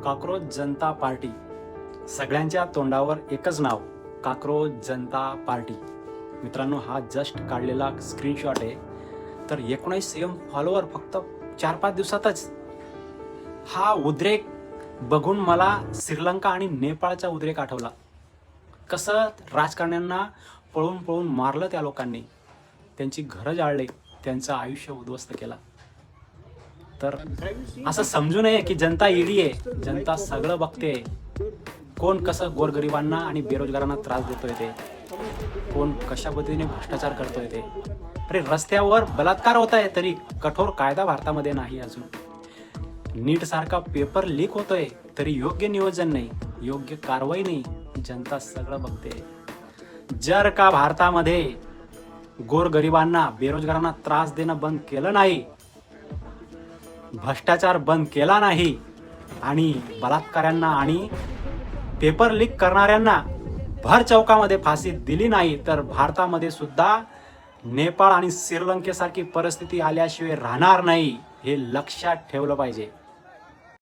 Cockroach जनता party. सगळ्यांच्या तोंडावर एकच नाव, कॉकरोच जनता पार्टी. मित्रांनो, हा जस्ट काढलेला स्क्रीनशॉट आहे. तर 19 एम फॉलोअर फक्त 4-5 दिवसातच. हा उद्रेक बघून मला श्रीलंका आणि नेपाळचा उद्रेक आठवला. कसं राजकारण्यांना पळून पळून मारलं त्या लोकांनी, त्यांची घरं जाळले, त्यांचं आयुष्य उद्ध्वस्त केला. तर असं समजू नये की जनता ईडी आहे, जनता सगळं बघते. कोण कसं गोरगरिबांना आणि बेरोजगारांना त्रास देतोय ते, कोण कशा पद्धतीने भ्रष्टाचार करतोय ते. अरे रस्त्यावर बलात्कार होत आहे तरी कठोर कायदा भारतामध्ये नाही. अजून नीट सारखा पेपर लीक होतोय तरी योग्य नियोजन नाही, योग्य कारवाई नाही. जनता सगळं बघते. जर का भारतामध्ये गोरगरिबांना बेरोजगारांना त्रास देणं बंद केलं नाही, भ्रष्टाचार बंद केला नाही आणि बलात्काऱ्यांना आणि पेपर लीक करणाऱ्यांना भर चौकामध्ये फाशी दिली नाही, तर भारतामध्ये सुद्धा नेपाळ आणि श्रीलंकेसारखी परिस्थिती आल्याशिवाय राहणार नाही. हे लक्षात ठेवलं पाहिजे.